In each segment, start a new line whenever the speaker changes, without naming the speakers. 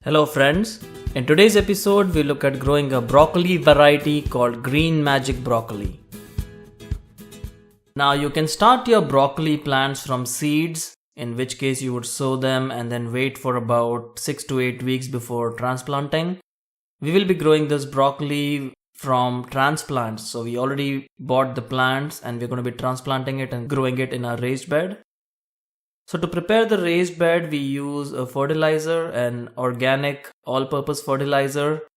Hello friends, in today's episode we look at growing a broccoli variety called green magic broccoli. Now you can start your broccoli plants from seeds, in which case you would sow them and then wait for about 6 to 8 weeks before transplanting. We will be growing this broccoli from transplants, so we already bought the plants and we're going to be transplanting it and growing it in our raised bed. So to prepare the raised bed, we use a fertilizer, an organic all-purpose fertilizer,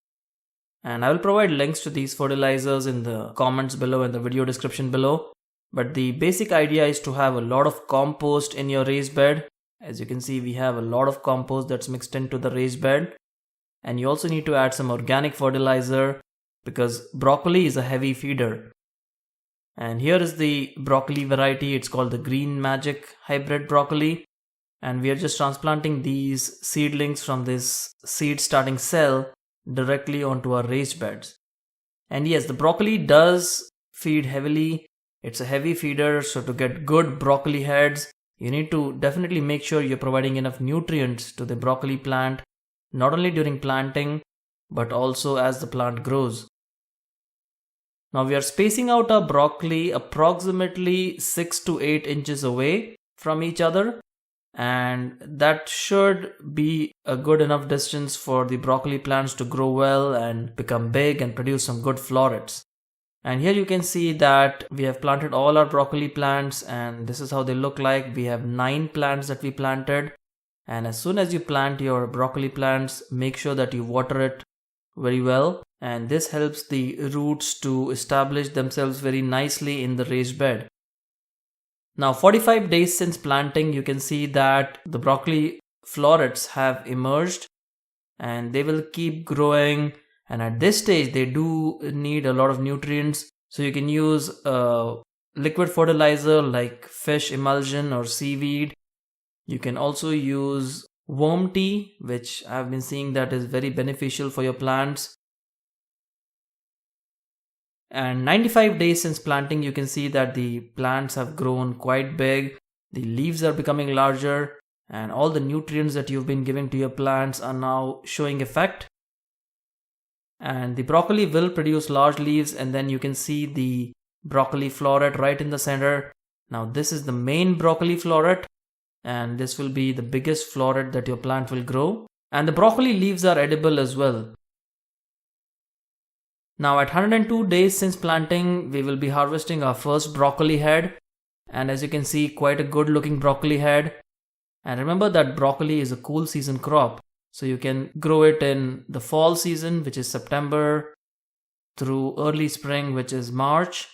and I will provide links to these fertilizers in the comments below and the video description below. But the basic idea is to have a lot of compost in your raised bed. As you can see, we have a lot of compost that's mixed into the raised bed. And you also need to add some organic fertilizer because broccoli is a heavy feeder. And here is the broccoli variety. It's called the Green Magic Hybrid Broccoli. And we are just transplanting these seedlings from this seed starting cell directly onto our raised beds. And yes, the broccoli does feed heavily. It's a heavy feeder, so to get good broccoli heads, you need to definitely make sure you're providing enough nutrients to the broccoli plant, not only during planting, but also as the plant grows. Now we are spacing out our broccoli approximately 6 to 8 inches away from each other, and that should be a good enough distance for the broccoli plants to grow well and become big and produce some good florets. And here you can see that we have planted all our broccoli plants, and this is how they look like. We have 9 plants that we planted, and as soon as you plant your broccoli plants, make sure that you water it very well, and this helps the roots to establish themselves very nicely in the raised bed. Now 45 days since planting, you can see that the broccoli florets have emerged and they will keep growing, and at this stage they do need a lot of nutrients, so you can use a liquid fertilizer like fish emulsion or seaweed. You can also use worm tea, which I've been seeing that is very beneficial for your plants. And 95 days since planting, you can see that the plants have grown quite big, the leaves are becoming larger, and all the nutrients that you've been giving to your plants are now showing effect. And the broccoli will produce large leaves, and then you can see the broccoli floret right in the center. Now this is the main broccoli floret, and this will be the biggest floret that your plant will grow. And the broccoli leaves are edible as well. Now at 102 days since planting, we will be harvesting our first broccoli head. And as you can see, quite a good looking broccoli head. And remember that broccoli is a cool season crop. So you can grow it in the fall season, which is September, through early spring, which is March.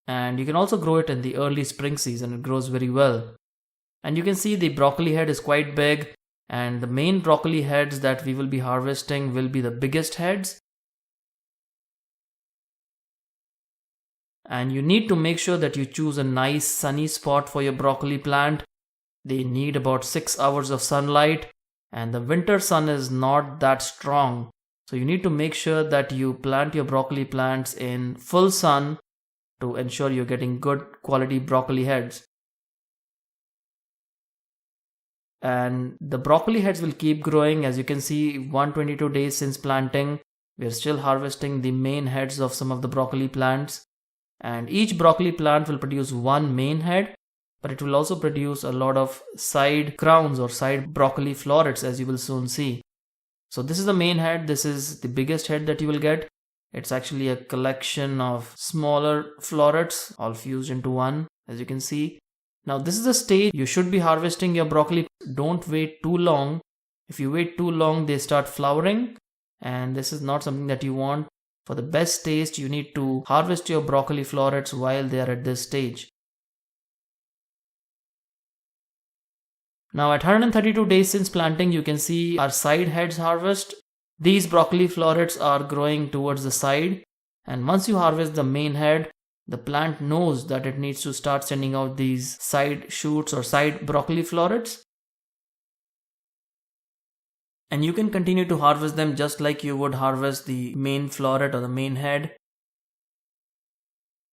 And you can also grow it in the early spring season. It grows very well. And you can see the broccoli head is quite big, and the main broccoli heads that we will be harvesting will be the biggest heads. And you need to make sure that you choose a nice sunny spot for your broccoli plant. They need about 6 hours of sunlight, and the winter sun is not that strong. So you need to make sure that you plant your broccoli plants in full sun to ensure you're getting good quality broccoli heads. And the broccoli heads will keep growing. As you can see, 122 days since planting, we are still harvesting the main heads of some of the broccoli plants. And each broccoli plant will produce one main head, but it will also produce a lot of side crowns or side broccoli florets, as you will soon see. So this is the main head. This is the biggest head that you will get. It's actually a collection of smaller florets all fused into one, as you can see. Now this is the stage you should be harvesting your broccoli. Don't wait too long. If you wait too long, they start flowering, and this is not something that you want. For the best taste, you need to harvest your broccoli florets while they are at this stage. Now at 132 days since planting, you can see our side heads harvest. These broccoli florets are growing towards the side, and once you harvest the main head, the plant knows that it needs to start sending out these side shoots or side broccoli florets. And you can continue to harvest them just like you would harvest the main floret or the main head.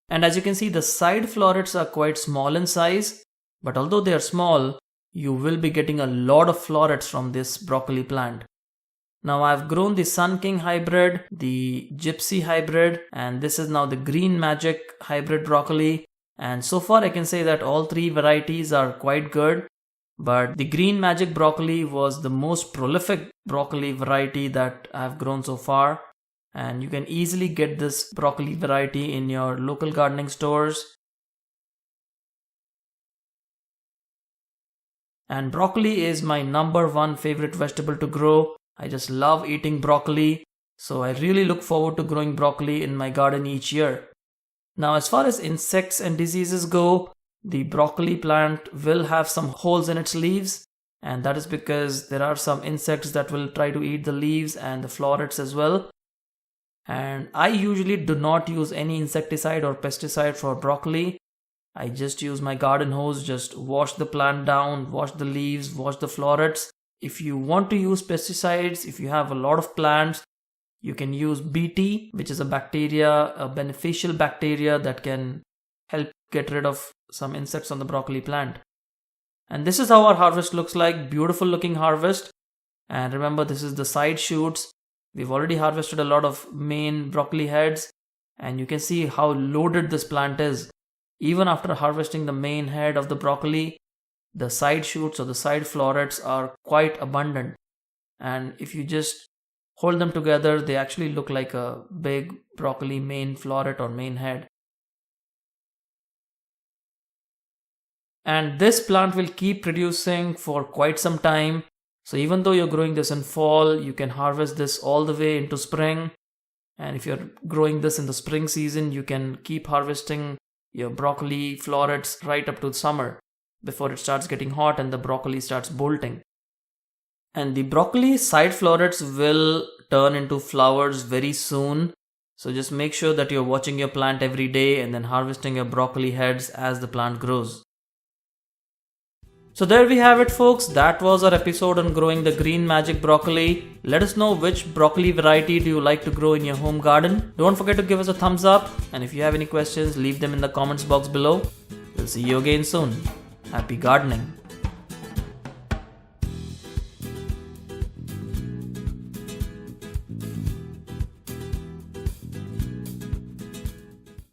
And as you can see, the side florets are quite small in size, but although they are small, you will be getting a lot of florets from this broccoli plant. Now I've grown the Sun King hybrid, the Gypsy hybrid, and this is now the Green Magic hybrid broccoli. And so far I can say that all three varieties are quite good. But the Green Magic broccoli was the most prolific broccoli variety that I've grown so far. And you can easily get this broccoli variety in your local gardening stores. And broccoli is my number one favorite vegetable to grow. I just love eating broccoli. So I really look forward to growing broccoli in my garden each year. Now as far as insects and diseases go, the broccoli plant will have some holes in its leaves, and that is because there are some insects that will try to eat the leaves and the florets as well. And I usually do not use any insecticide or pesticide for broccoli. I just use my garden hose, just wash the plant down, wash the leaves, wash the florets. If you want to use pesticides, if you have a lot of plants, you can use Bt, which is a beneficial bacteria that can help get rid of some insects on the broccoli plant. And this is how our harvest looks like. Beautiful looking harvest. And remember, this is the side shoots. We've already harvested a lot of main broccoli heads, and you can see how loaded this plant is. Even after harvesting the main head of the broccoli, the side shoots or the side florets are quite abundant. And if you just hold them together, they actually look like a big broccoli main floret or main head. And this plant will keep producing for quite some time. So even though you're growing this in fall, you can harvest this all the way into spring. And if you're growing this in the spring season, you can keep harvesting your broccoli florets right up to summer before it starts getting hot and the broccoli starts bolting. And the broccoli side florets will turn into flowers very soon. So just make sure that you're watching your plant every day and then harvesting your broccoli heads as the plant grows. So there we have it, folks. That was our episode on growing the Green Magic broccoli. Let us know which broccoli variety do you like to grow in your home garden. Don't forget to give us a thumbs up, and if you have any questions, leave them in the comments box below. We'll see you again soon. Happy gardening.